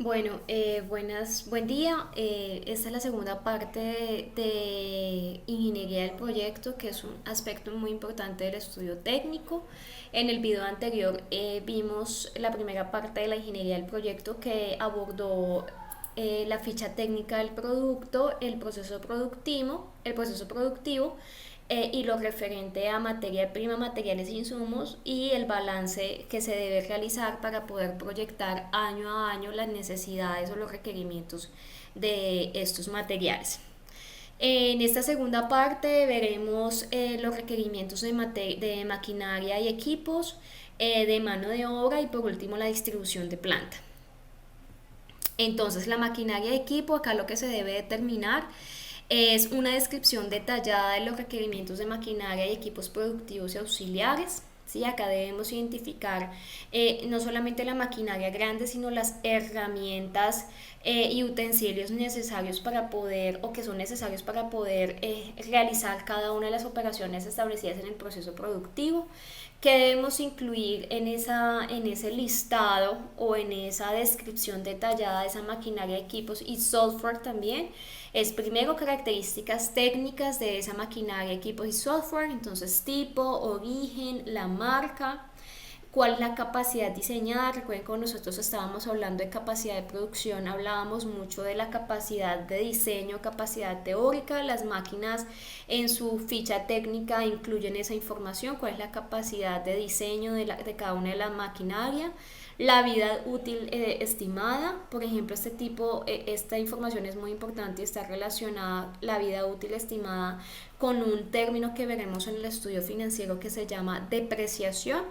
Buen día. Esta es la segunda parte de ingeniería del proyecto, que es un aspecto muy importante del estudio técnico. En el video anterior vimos la primera parte de la ingeniería del proyecto que abordó la ficha técnica del producto, el proceso productivo y lo referente a materia prima, materiales e insumos y el balance que se debe realizar para poder proyectar año a año las necesidades o los requerimientos de estos materiales. En esta segunda parte veremos los requerimientos de maquinaria y equipos, de mano de obra y por último la distribución de planta. Entonces, la maquinaria y equipo, acá lo que se debe determinar es una descripción detallada de los requerimientos de maquinaria y equipos productivos y auxiliares. ¿Sí? Acá debemos identificar no solamente la maquinaria grande, sino las herramientas y utensilios necesarios para poder, o que son necesarios para poder realizar cada una de las operaciones establecidas en el proceso productivo. ¿Qué debemos incluir en ese listado o en esa descripción detallada de esa maquinaria, equipos y software también? Es primero características técnicas de esa maquinaria, equipos y software, entonces tipo, origen, la marca, cuál es la capacidad diseñada. Recuerden que cuando nosotros estábamos hablando de capacidad de producción, hablábamos mucho de la capacidad de diseño, capacidad teórica. Las máquinas en su ficha técnica incluyen esa información, cuál es la capacidad de diseño de cada una de las maquinarias. La vida útil estimada, por ejemplo, esta información es muy importante y está relacionada, la vida útil estimada, con un término que veremos en el estudio financiero que se llama depreciación.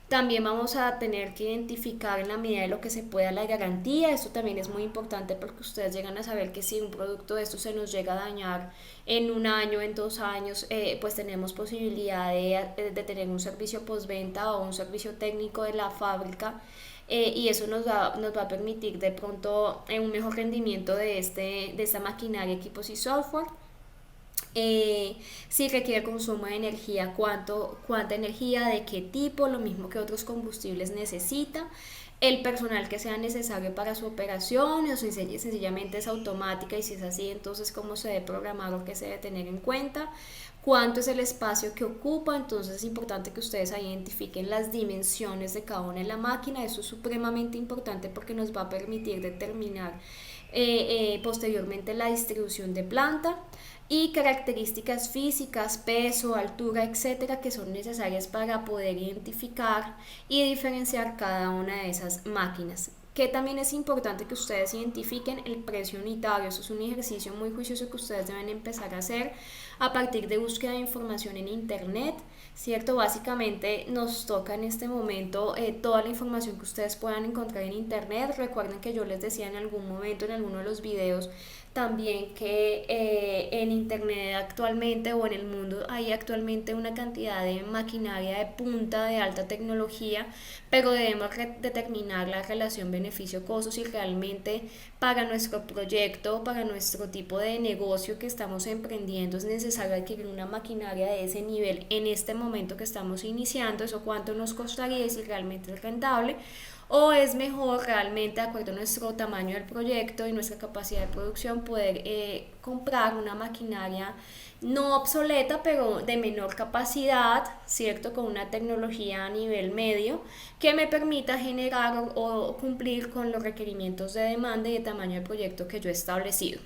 También vamos a tener que identificar en la medida de lo que se pueda la garantía. Esto también es muy importante porque ustedes llegan a saber que si un producto de esto se nos llega a dañar en un año, en 2 años, pues tenemos posibilidad de tener un servicio postventa o un servicio técnico de la fábrica. Y eso nos va a permitir de pronto un mejor rendimiento de esta maquinaria, equipos y software. Si requiere consumo de energía, cuánta energía, de qué tipo, lo mismo que otros combustibles necesita, el personal que sea necesario para su operación, o si sencillamente es automática, y si es así, entonces cómo se debe programar o qué se debe tener en cuenta, cuánto es el espacio que ocupa. Entonces es importante que ustedes identifiquen las dimensiones de cada una de la máquina. Eso es supremamente importante porque nos va a permitir determinar posteriormente la distribución de planta y características físicas, peso, altura, etcétera, que son necesarias para poder identificar y diferenciar cada una de esas máquinas. Que también es importante que ustedes identifiquen el precio unitario. Eso es un ejercicio muy juicioso que ustedes deben empezar a hacer a partir de búsqueda de información en internet, ¿cierto? Básicamente nos toca en este momento toda la información que ustedes puedan encontrar en internet. Recuerden que yo les decía en algún momento, en alguno de los videos, también que en internet actualmente, o en el mundo, hay actualmente una cantidad de maquinaria de punta, de alta tecnología, pero debemos determinar la relación beneficio-costo, si realmente para nuestro proyecto, para nuestro tipo de negocio que estamos emprendiendo, es necesario adquirir una maquinaria de ese nivel en este momento que estamos iniciando. Eso cuánto nos costaría y si realmente es rentable, o es mejor realmente, de acuerdo a nuestro tamaño del proyecto y nuestra capacidad de producción, poder comprar una maquinaria no obsoleta, pero de menor capacidad, ¿cierto? Con una tecnología a nivel medio que me permita generar o cumplir con los requerimientos de demanda y de tamaño del proyecto que yo he establecido.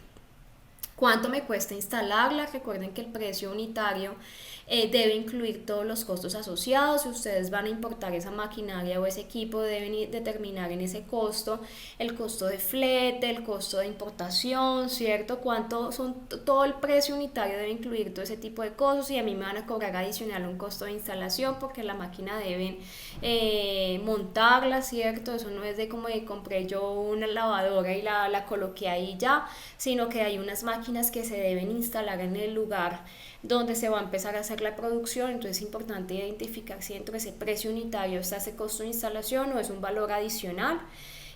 ¿Cuánto me cuesta instalarla? Recuerden que el precio unitario debe incluir todos los costos asociados. Si ustedes van a importar esa maquinaria o ese equipo, deben determinar en ese costo el costo de flete, el costo de importación, ¿cierto? Todo el precio unitario debe incluir todo ese tipo de costos, y a mí me van a cobrar adicional un costo de instalación porque la máquina deben montarla, ¿cierto? Eso no es de como de compré yo una lavadora y la coloqué ahí ya, sino que hay unas máquinas que se deben instalar en el lugar donde se va a empezar a hacer la producción. Entonces es importante identificar si dentro de ese precio unitario está ese costo de instalación o es un valor adicional.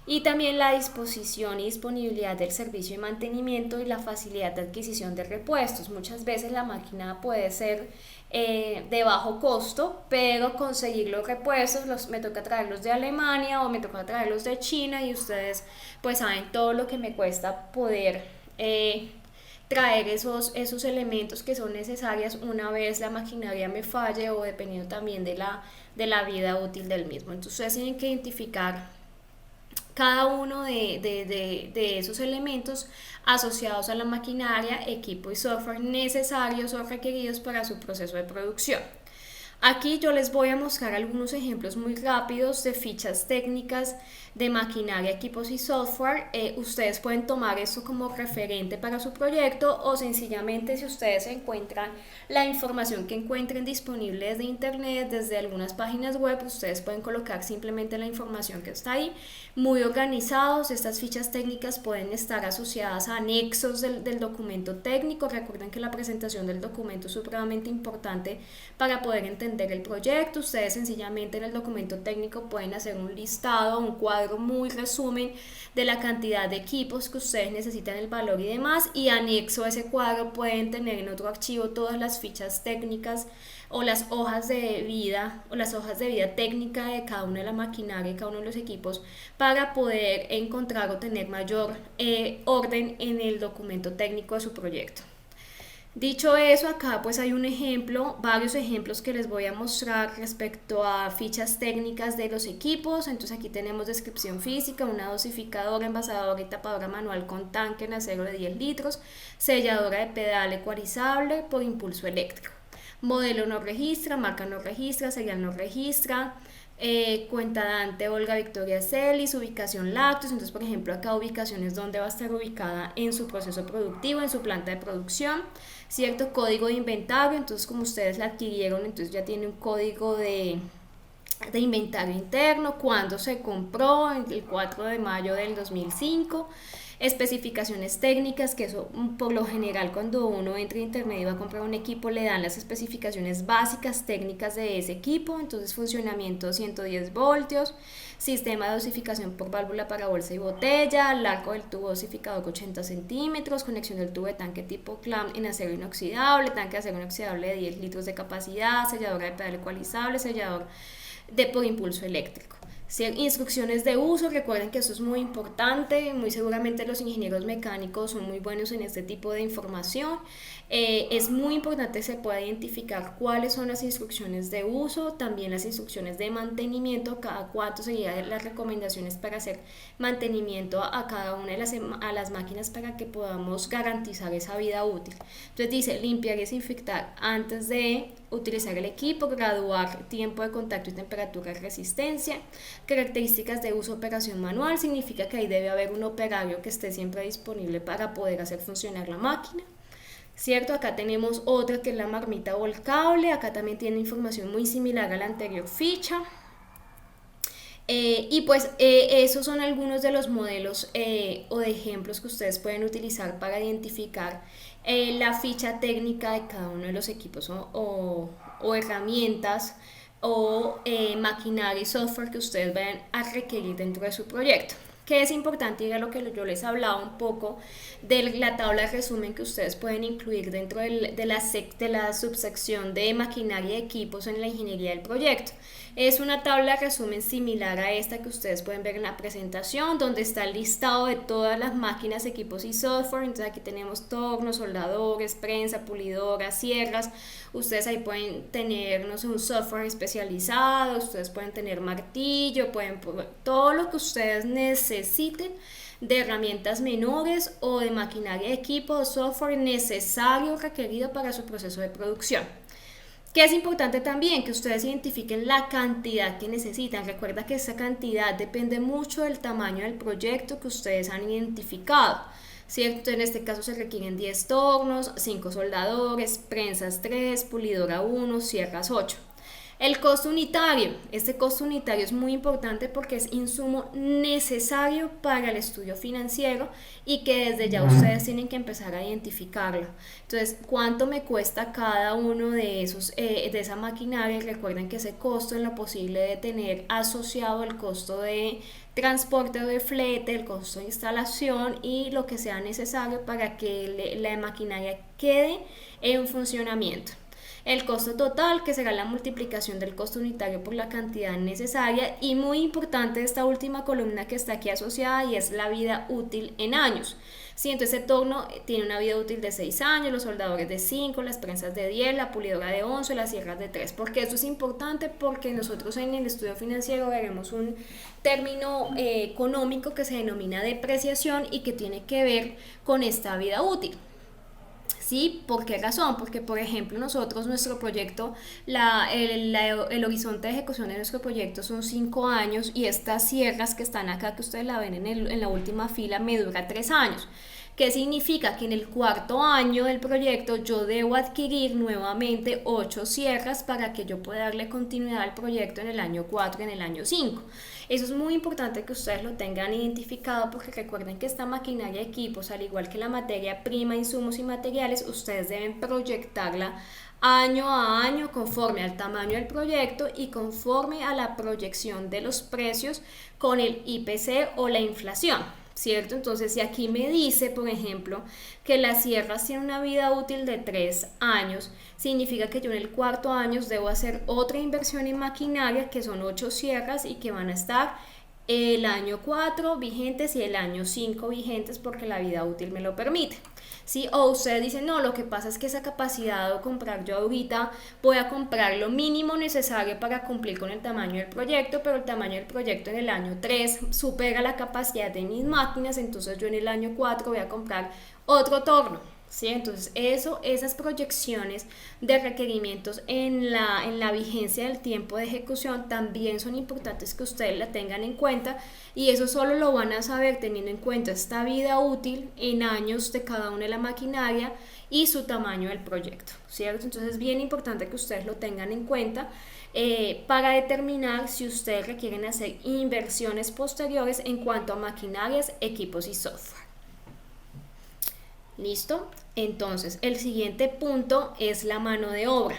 y también la disposición y disponibilidad del servicio de mantenimiento y la facilidad de adquisición de repuestos. Muchas veces la máquina puede ser de bajo costo, pero conseguir los repuestos me toca traerlos de Alemania o me toca traerlos de China, y ustedes pues saben todo lo que me cuesta poder traer esos elementos que son necesarios una vez la maquinaria me falle, o dependiendo también de la vida útil del mismo. Entonces ustedes tienen que identificar cada uno de esos elementos asociados a la maquinaria, equipo y software necesarios o requeridos para su proceso de producción. Aquí yo les voy a mostrar algunos ejemplos muy rápidos de fichas técnicas de maquinaria, equipos y software. Ustedes pueden tomar esto como referente para su proyecto, o sencillamente, si ustedes encuentran la información que encuentren disponible desde internet, desde algunas páginas web, ustedes pueden colocar simplemente la información que está ahí, muy organizados. Estas fichas técnicas pueden estar asociadas a anexos del documento técnico. Recuerden que la presentación del documento es supremamente importante para poder entender el proyecto. Ustedes sencillamente en el documento técnico pueden hacer un listado, un cuadro muy resumen de la cantidad de equipos que ustedes necesitan, el valor y demás, y anexo a ese cuadro pueden tener en otro archivo todas las fichas técnicas o las hojas de vida técnica de cada una de la maquinaria y cada uno de los equipos, para poder encontrar o tener mayor orden en el documento técnico de su proyecto. Dicho eso, acá pues hay un ejemplo, varios ejemplos que les voy a mostrar respecto a fichas técnicas de los equipos. Entonces aquí tenemos descripción física, una dosificadora, envasadora y tapadora manual con tanque en acero de 10 litros, selladora de pedal ecualizable por impulso eléctrico. Modelo no registra, marca no registra, serial no registra, cuenta Dante Olga Victoria Celis, ubicación Lactos. Entonces, por ejemplo, acá ubicaciones donde va a estar ubicada en su proceso productivo, en su planta de producción, cierto código de inventario. Entonces, como ustedes la adquirieron, entonces ya tiene un código de inventario interno, cuando se compró, el 4 de mayo del 2005. Especificaciones técnicas, que eso por lo general cuando uno entra a internet y va a comprar un equipo le dan las especificaciones básicas técnicas de ese equipo. Entonces, funcionamiento 110 voltios, sistema de dosificación por válvula para bolsa y botella, largo del tubo dosificador 80 centímetros, conexión del tubo de tanque tipo clamp en acero inoxidable, tanque de acero inoxidable de 10 litros de capacidad, selladora de pedal ecualizable, sellador por impulso eléctrico. Instrucciones de uso, recuerden que eso es muy importante, muy seguramente los ingenieros mecánicos son muy buenos en este tipo de información. Es muy importante que se pueda identificar cuáles son las instrucciones de uso, también las instrucciones de mantenimiento, cada cuánto seguirían las recomendaciones para hacer mantenimiento a cada una de las máquinas, para que podamos garantizar esa vida útil. Entonces dice limpiar y desinfectar antes de utilizar el equipo, graduar tiempo de contacto y temperatura y resistencia. Características de uso, operación manual, significa que ahí debe haber un operario que esté siempre disponible para poder hacer funcionar la máquina, ¿cierto? Acá tenemos otra que es la marmita volcable. Acá también tiene información muy similar a la anterior ficha. Y pues esos son algunos de los modelos o de ejemplos que ustedes pueden utilizar para identificar la ficha técnica de cada uno de los equipos o herramientas o maquinaria y software que ustedes vayan a requerir dentro de su proyecto. Que es importante, y era lo que yo les hablaba un poco de la tabla de resumen que ustedes pueden incluir dentro de la subsección de maquinaria y equipos en la ingeniería del proyecto. Es una tabla de resumen similar a esta que ustedes pueden ver en la presentación, donde está el listado de todas las máquinas, equipos y software. Entonces aquí tenemos tornos, soldadores, prensa, pulidoras, sierras. Ustedes ahí pueden tener, no sé, un software especializado, ustedes pueden tener martillo, todo lo que ustedes necesiten de herramientas menores o de maquinaria, equipo o software necesario requerido para su proceso de producción. Que es importante también que ustedes identifiquen la cantidad que necesitan. Recuerda que esa cantidad depende mucho del tamaño del proyecto que ustedes han identificado, ¿cierto? En este caso se requieren 10 tornos, 5 soldadores, prensas 3, pulidora 1, sierras 8. El costo unitario. Este costo unitario es muy importante porque es insumo necesario para el estudio financiero y que desde ya ustedes tienen que empezar a identificarlo. Entonces, ¿cuánto me cuesta cada uno de esa maquinaria? Y recuerden que ese costo en lo posible de tener asociado el costo de transporte de flete, el costo de instalación y lo que sea necesario para que la maquinaria quede en funcionamiento. El costo total, que será la multiplicación del costo unitario por la cantidad necesaria, y muy importante esta última columna que está aquí asociada, y es la vida útil en años. Sí, entonces el torno tiene una vida útil de 6 años, los soldadores de 5, las prensas de 10, la pulidora de 11, las sierras de 3. ¿Por qué esto es importante? Porque nosotros en el estudio financiero veremos un término económico que se denomina depreciación y que tiene que ver con esta vida útil. ¿Sí? ¿Por qué razón? Porque, por ejemplo, nosotros, nuestro proyecto, el horizonte de ejecución de nuestro proyecto son 5 años, y estas sierras que están acá, que ustedes la ven en la última fila, me dura 3 años. ¿Qué significa? Que en el cuarto año del proyecto yo debo adquirir nuevamente 8 sierras para que yo pueda darle continuidad al proyecto en el año 4 y en el año 5. Eso es muy importante que ustedes lo tengan identificado, porque recuerden que esta maquinaria de equipos, al igual que la materia prima, insumos y materiales, ustedes deben proyectarla año a año conforme al tamaño del proyecto y conforme a la proyección de los precios con el IPC o la inflación, ¿cierto? Entonces, si aquí me dice, por ejemplo, que las sierras tienen una vida útil de 3 años, significa que yo en el cuarto año debo hacer otra inversión en maquinaria, que son 8 sierras y que van a estar el año 4 vigentes y el año 5 vigentes, porque la vida útil me lo permite. ¿Sí? O usted dice, no, lo que pasa es que esa capacidad de comprar yo ahorita voy a comprar lo mínimo necesario para cumplir con el tamaño del proyecto, pero el tamaño del proyecto en el año 3 supera la capacidad de mis máquinas, entonces yo en el año 4 voy a comprar otro torno. ¿Sí? Entonces esas proyecciones de requerimientos en la vigencia del tiempo de ejecución también son importantes que ustedes la tengan en cuenta, y eso solo lo van a saber teniendo en cuenta esta vida útil en años de cada una de la maquinaria y su tamaño del proyecto, ¿cierto? Entonces es bien importante que ustedes lo tengan en cuenta para determinar si ustedes requieren hacer inversiones posteriores en cuanto a maquinarias, equipos y software. ¿Listo? Entonces, el siguiente punto es la mano de obra.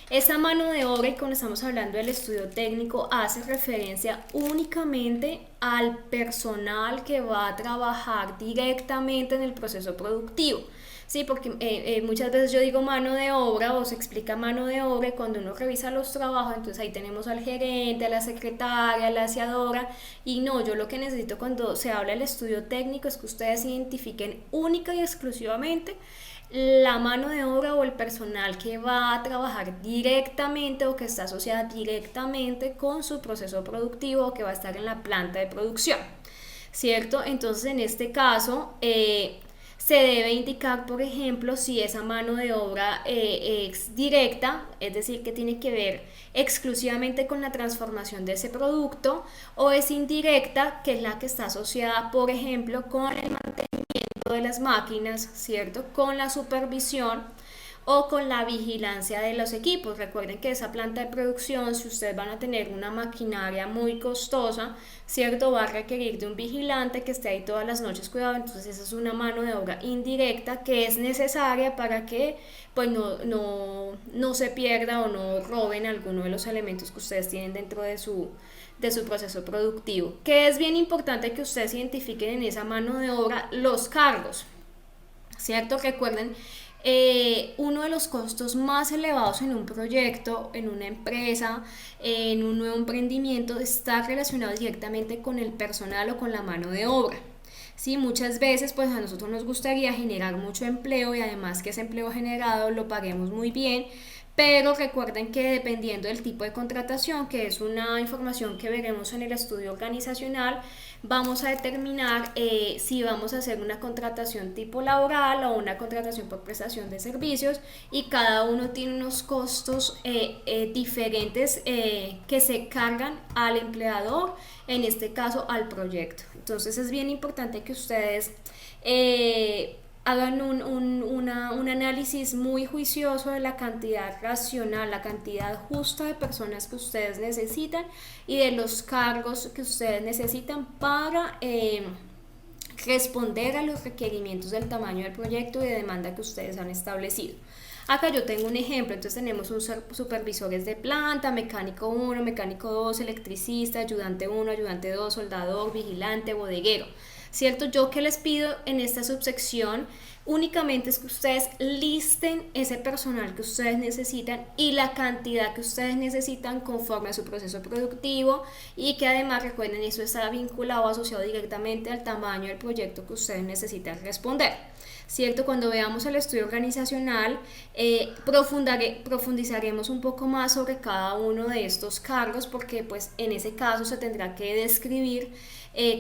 Esa mano de obra, y cuando estamos hablando del estudio técnico, hace referencia únicamente al personal que va a trabajar directamente en el proceso productivo. Sí, porque muchas veces yo digo mano de obra o se explica mano de obra, y cuando uno revisa los trabajos, entonces ahí tenemos al gerente, a la secretaria, a la aseadora, y no, yo lo que necesito cuando se habla del estudio técnico es que ustedes identifiquen única y exclusivamente la mano de obra o el personal que va a trabajar directamente o que está asociada directamente con su proceso productivo o que va a estar en la planta de producción, ¿cierto? Entonces en este caso se debe indicar, por ejemplo, si esa mano de obra es directa, es decir, que tiene que ver exclusivamente con la transformación de ese producto, o es indirecta, que es la que está asociada, por ejemplo, con el mantenimiento de las máquinas, ¿cierto? Con la supervisión o con la vigilancia de los equipos. Recuerden que esa planta de producción, si ustedes van a tener una maquinaria muy costosa, ¿cierto? Va a requerir de un vigilante que esté ahí todas las noches cuidado. Entonces esa es una mano de obra indirecta que es necesaria para que pues no se pierda o no roben alguno de los elementos que ustedes tienen dentro de su proceso productivo. Que es bien importante que ustedes identifiquen en esa mano de obra los cargos, ¿cierto? Recuerden, uno de los costos más elevados en un proyecto, en una empresa, en un nuevo emprendimiento, está relacionado directamente con el personal o con la mano de obra. Sí, muchas veces pues a nosotros nos gustaría generar mucho empleo y además que ese empleo generado lo paguemos muy bien, pero recuerden que dependiendo del tipo de contratación, que es una información que veremos en el estudio organizacional, vamos a determinar si vamos a hacer una contratación tipo laboral o una contratación por prestación de servicios, y cada uno tiene unos costos diferentes que se cargan al empleador, en este caso al proyecto. Entonces es bien importante que ustedes hagan un análisis muy juicioso de la cantidad racional, la cantidad justa de personas que ustedes necesitan y de los cargos que ustedes necesitan para responder a los requerimientos del tamaño del proyecto y de demanda que ustedes han establecido. Acá yo tengo un ejemplo, entonces tenemos un supervisores de planta, mecánico 1, mecánico 2, electricista, ayudante 1, ayudante 2, soldador, vigilante, bodeguero, ¿cierto? Yo que les pido en esta subsección únicamente es que ustedes listen ese personal que ustedes necesitan y la cantidad que ustedes necesitan conforme a su proceso productivo, y que además recuerden, eso está vinculado, asociado directamente al tamaño del proyecto que ustedes necesitan responder, ¿cierto? Cuando veamos el estudio organizacional, profundizaremos un poco más sobre cada uno de estos cargos, porque pues en ese caso se tendrá que describir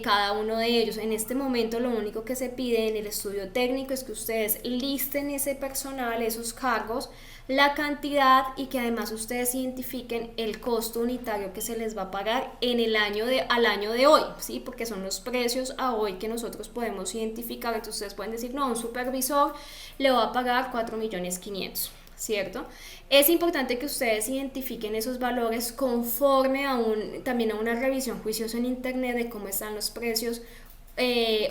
cada uno de ellos. En este momento lo único que se pide en el estudio técnico es que ustedes listen ese personal, esos cargos, la cantidad, y que además ustedes identifiquen el costo unitario que se les va a pagar en el al año de hoy, ¿sí? Porque son los precios a hoy que nosotros podemos identificar. Entonces ustedes pueden decir, no, un supervisor le va a pagar 4.500.000, ¿cierto? Es importante que ustedes identifiquen esos valores conforme también a una revisión juiciosa en internet de cómo están los precios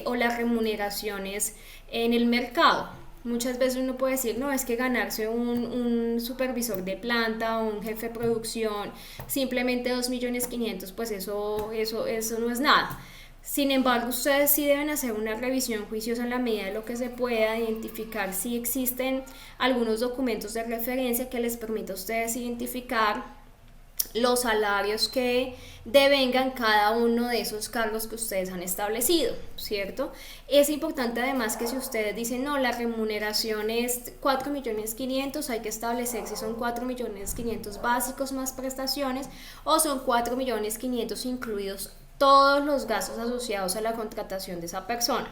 o las remuneraciones en el mercado. Muchas veces uno puede decir, no, es que ganarse un supervisor de planta o un jefe de producción simplemente 2.500.000, pues eso no es nada. Sin embargo, ustedes sí deben hacer una revisión juiciosa en la medida de lo que se pueda, identificar si existen algunos documentos de referencia que les permita a ustedes identificar los salarios que devengan cada uno de esos cargos que ustedes han establecido, ¿cierto? Es importante además que si ustedes dicen, no, la remuneración es 4.500.000, hay que establecer si son 4.500.000 básicos más prestaciones o son 4.500.000 incluidos todos los gastos asociados a la contratación de esa persona.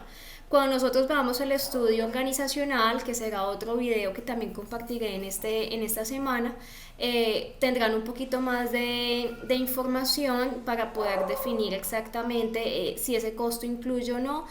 Cuando nosotros veamos el estudio organizacional, que será otro video que también compartiré en esta semana, tendrán un poquito más de información para poder definir exactamente si ese costo incluye o no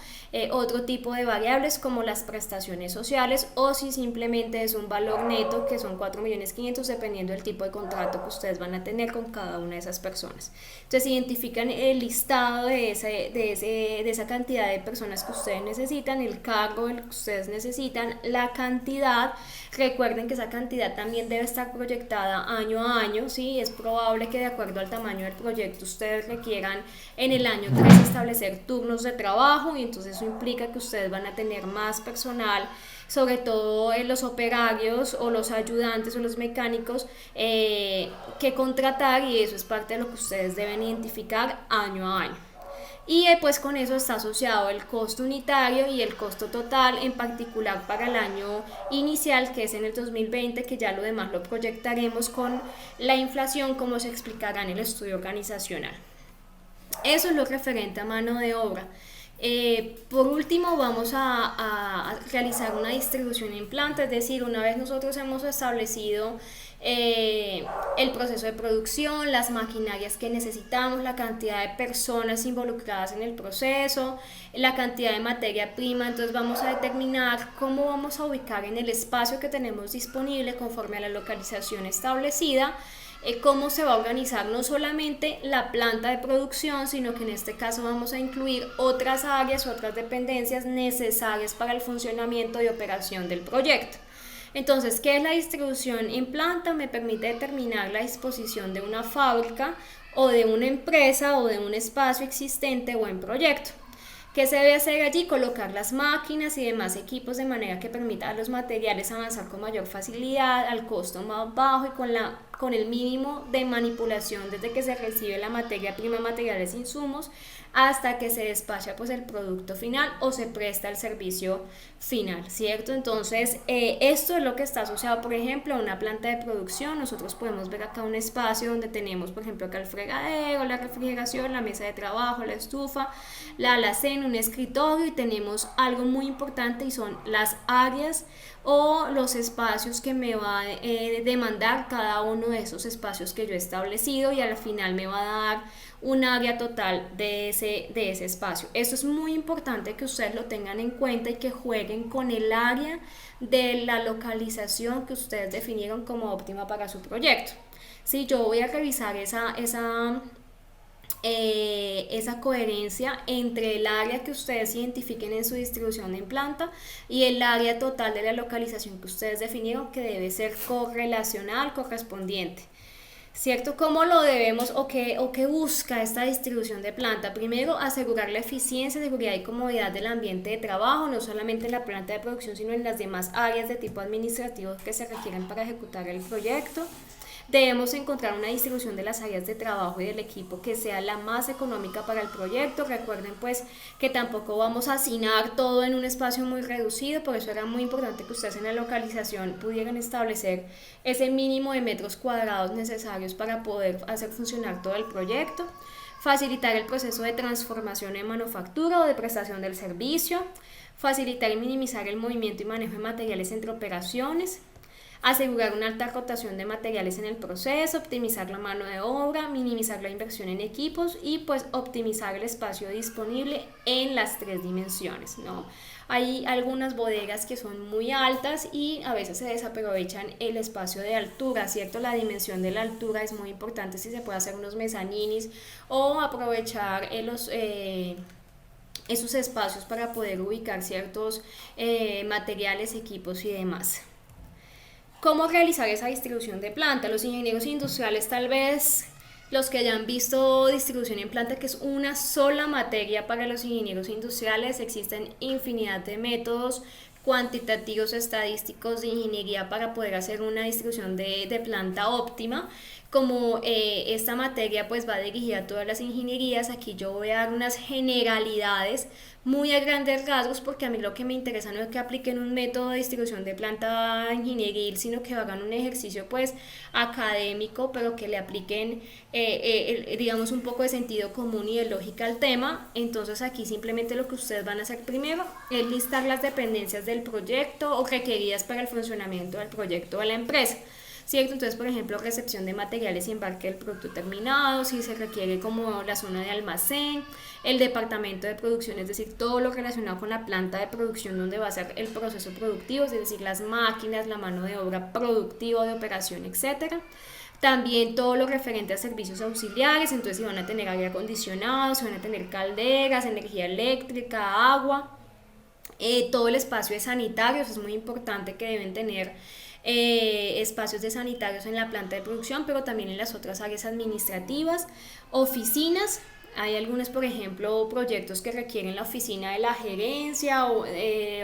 otro tipo de variables como las prestaciones sociales, o si simplemente es un valor neto que son 4.500.000, dependiendo del tipo de contrato que ustedes van a tener con cada una de esas personas. Entonces identifican el listado de esa cantidad de personas que ustedes necesitan, el cargo que ustedes necesitan, la cantidad. Recuerden que esa cantidad también debe estar proyectada año a año, ¿sí? Es probable que de acuerdo al tamaño del proyecto ustedes requieran en el año 3 establecer turnos de trabajo, y entonces eso implica que ustedes van a tener más personal, sobre todo los operarios o los ayudantes o los mecánicos que contratar, y eso es parte de lo que ustedes deben identificar año a año. Y pues con eso está asociado el costo unitario y el costo total, en particular para el año inicial, que es en el 2020, que ya lo demás lo proyectaremos con la inflación, como se explicará en el estudio organizacional. Eso es lo referente a mano de obra. Por último, vamos a realizar una distribución en planta, es decir, una vez nosotros hemos establecido el proceso de producción, las maquinarias que necesitamos, la cantidad de personas involucradas en el proceso, la cantidad de materia prima, entonces vamos a determinar cómo vamos a ubicar en el espacio que tenemos disponible conforme a la localización establecida, cómo se va a organizar no solamente la planta de producción, sino que en este caso vamos a incluir otras áreas, otras dependencias necesarias para el funcionamiento y operación del proyecto. Entonces, ¿qué es la distribución en planta? Me permite determinar la disposición de una fábrica o de una empresa o de un espacio existente o en proyecto. ¿Qué se debe hacer allí? Colocar las máquinas y demás equipos de manera que permita a los materiales avanzar con mayor facilidad, al costo más bajo y con el mínimo de manipulación desde que se recibe la materia prima, materiales e insumos, hasta que se despacha pues el producto final o se presta el servicio final, ¿cierto? Entonces esto es lo que está asociado, por ejemplo, a una planta de producción. Nosotros podemos ver acá un espacio donde tenemos, por ejemplo, acá el fregadero, la refrigeración, la mesa de trabajo, la estufa, la alacena, un escritorio, y tenemos algo muy importante, y son las áreas o los espacios que me va a demandar cada uno de esos espacios que yo he establecido, y al final me va a dar un área total de ese espacio. Esto es muy importante que ustedes lo tengan en cuenta y que jueguen con el área de la localización que ustedes definieron como óptima para su proyecto. Si yo voy a revisar esa coherencia entre el área que ustedes identifiquen en su distribución en planta y el área total de la localización que ustedes definieron, que debe ser correlacional, correspondiente. ¿Cierto? ¿Cómo lo debemos o qué busca esta distribución de planta? Primero, asegurar la eficiencia, seguridad y comodidad del ambiente de trabajo, no solamente en la planta de producción, sino en las demás áreas de tipo administrativo que se requieren para ejecutar el proyecto. Debemos encontrar una distribución de las áreas de trabajo y del equipo que sea la más económica para el proyecto. Recuerden pues que tampoco vamos a hacinar todo en un espacio muy reducido, por eso era muy importante que ustedes en la localización pudieran establecer ese mínimo de metros cuadrados necesarios para poder hacer funcionar todo el proyecto. Facilitar el proceso de transformación en manufactura o de prestación del servicio. Facilitar y minimizar el movimiento y manejo de materiales entre operaciones. Asegurar una alta rotación de materiales en el proceso, optimizar la mano de obra, minimizar la inversión en equipos y pues optimizar el espacio disponible en las 3 dimensiones, ¿no? Hay algunas bodegas que son muy altas y a veces se desaprovechan el espacio de altura, ¿cierto? La dimensión de la altura es muy importante si se puede hacer unos mezaninis o aprovechar esos espacios para poder ubicar ciertos materiales, equipos y demás. ¿Cómo realizar esa distribución de planta? Los ingenieros industriales, tal vez los que hayan visto distribución en planta, que es una sola materia para los ingenieros industriales, existen infinidad de métodos cuantitativos, estadísticos de ingeniería para poder hacer una distribución de planta óptima. Como esta materia pues va dirigida a todas las ingenierías, aquí yo voy a dar unas generalidades muy a grandes rasgos, porque a mí lo que me interesa no es que apliquen un método de distribución de planta ingenieril, sino que hagan un ejercicio pues académico, pero que le apliquen digamos un poco de sentido común y de lógica al tema. Entonces aquí simplemente lo que ustedes van a hacer primero es listar las dependencias del proyecto o requeridas para el funcionamiento del proyecto de la empresa. ¿Cierto? Entonces, por ejemplo, recepción de materiales y embarque del producto terminado, si se requiere como la zona de almacén, el departamento de producción, es decir, todo lo relacionado con la planta de producción donde va a ser el proceso productivo, es decir, las máquinas, la mano de obra productiva de operación, etcétera. También todo lo referente a servicios auxiliares, entonces si van a tener aire acondicionado, si van a tener calderas, energía eléctrica, agua. Todo el espacio de sanitarios, es muy importante que deben tener espacios de sanitarios en la planta de producción, pero también en las otras áreas administrativas, oficinas. Hay algunos, por ejemplo, proyectos que requieren la oficina de la gerencia o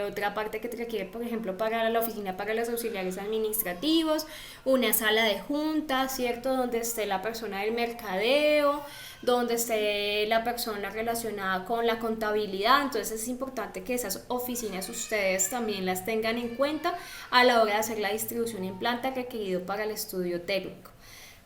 otra parte que requiere, por ejemplo, para la oficina para los auxiliares administrativos, una sala de juntas, ¿cierto? Donde esté la persona del mercadeo, donde esté la persona relacionada con la contabilidad. Entonces es importante que esas oficinas ustedes también las tengan en cuenta a la hora de hacer la distribución en planta requerido para el estudio técnico.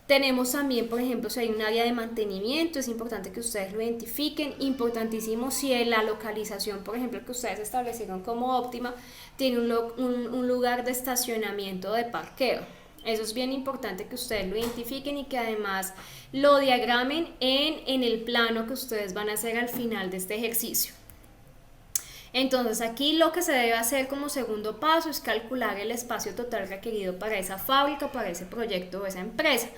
Tenemos también, por ejemplo, si hay un área de mantenimiento, es importante que ustedes lo identifiquen. Importantísimo si la localización, por ejemplo, que ustedes establecieron como óptima, tiene un lugar de estacionamiento de parqueo. Eso es bien importante que ustedes lo identifiquen y que además lo diagramen en el plano que ustedes van a hacer al final de este ejercicio. Entonces aquí lo que se debe hacer como segundo paso es calcular el espacio total requerido para esa fábrica, para ese proyecto o esa empresa.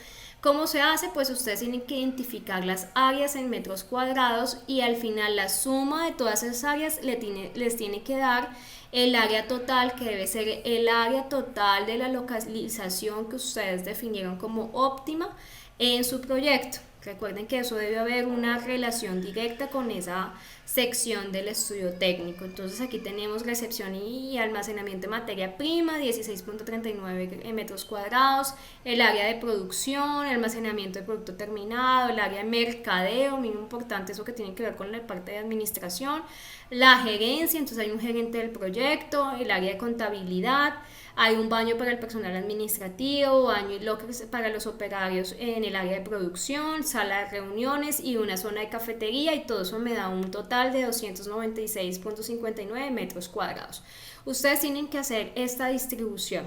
¿Cómo se hace? Pues ustedes tienen que identificar las áreas en metros cuadrados y al final la suma de todas esas áreas les tiene que dar el área total, que debe ser el área total de la localización que ustedes definieron como óptima en su proyecto. Recuerden que eso debe haber una relación directa con esa sección del estudio técnico. Entonces aquí tenemos recepción y almacenamiento de materia prima, 16.39 metros cuadrados, el área de producción, almacenamiento de producto terminado, el área de mercadeo, muy importante eso que tiene que ver con la parte de administración, la gerencia, entonces hay un gerente del proyecto, el área de contabilidad, hay un baño para el personal administrativo, baño y lockers para los operarios en el área de producción, sala de reuniones y una zona de cafetería, y todo eso me da un total de 296.59 metros cuadrados. Ustedes tienen que hacer esta distribución.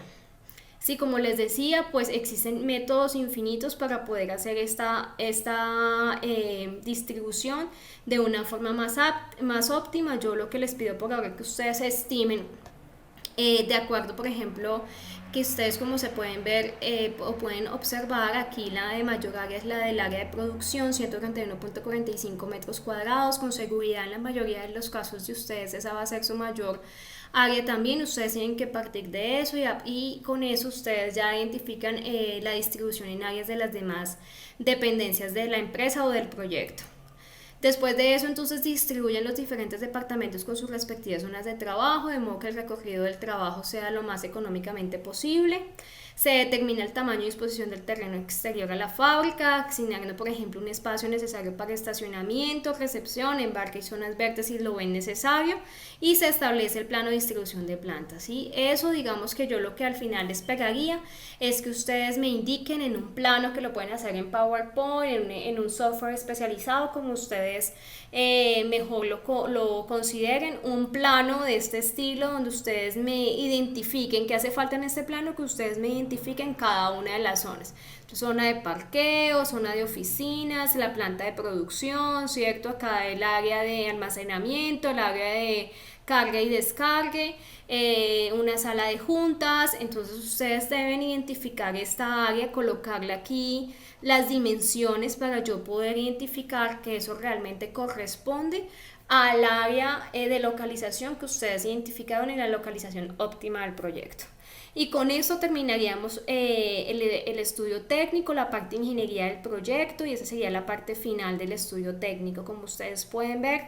Sí, como les decía, pues existen métodos infinitos para poder hacer esta distribución de una forma más óptima. Yo lo que les pido por ahora es que ustedes estimen De acuerdo, por ejemplo, que ustedes como se pueden ver o pueden observar, aquí la de mayor área es la del área de producción, 131.45 metros cuadrados, con seguridad en la mayoría de los casos de ustedes esa va a ser su mayor área también, ustedes tienen que partir de eso y con eso ustedes ya identifican la distribución en áreas de las demás dependencias de la empresa o del proyecto. Después de eso, entonces distribuyen los diferentes departamentos con sus respectivas zonas de trabajo, de modo que el recorrido del trabajo sea lo más económicamente posible. Se determina el tamaño y disposición del terreno exterior a la fábrica, asignando, por ejemplo, un espacio necesario para estacionamiento, recepción, embarque y zonas verdes si lo ven necesario, y se establece el plano de distribución de plantas. ¿Sí? Eso, digamos que yo lo que al final esperaría es que ustedes me indiquen en un plano que lo pueden hacer en PowerPoint, en un software especializado, como ustedes mejor lo consideren, un plano de este estilo donde ustedes me identifiquen qué hace falta en este plano, que ustedes me identifiquen cada una de las zonas. Zona de parqueo, zona de oficinas, la planta de producción, ¿cierto? Acá el área de almacenamiento, el área de carga y descargue, una sala de juntas. Entonces ustedes deben identificar esta área, colocarle aquí las dimensiones para yo poder identificar que eso realmente corresponde al área de localización que ustedes identificaron en la localización óptima del proyecto. Y con eso terminaríamos el estudio técnico, la parte de ingeniería del proyecto, y esa sería la parte final del estudio técnico. Como ustedes pueden ver,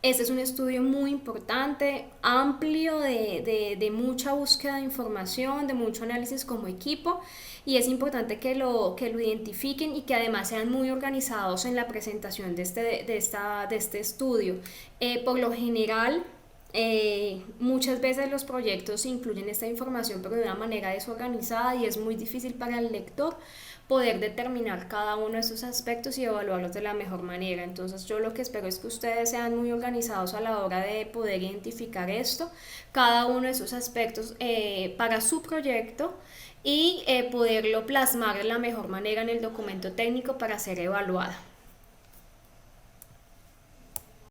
este es un estudio muy importante, amplio, de mucha búsqueda de información, de mucho análisis como equipo, y es importante que lo identifiquen y que además sean muy organizados en la presentación de este estudio. Por lo general, muchas veces los proyectos incluyen esta información pero de una manera desorganizada y es muy difícil para el lector poder determinar cada uno de esos aspectos y evaluarlos de la mejor manera. Entonces yo lo que espero es que ustedes sean muy organizados a la hora de poder identificar esto, cada uno de esos aspectos para su proyecto, y poderlo plasmar de la mejor manera en el documento técnico para ser evaluado.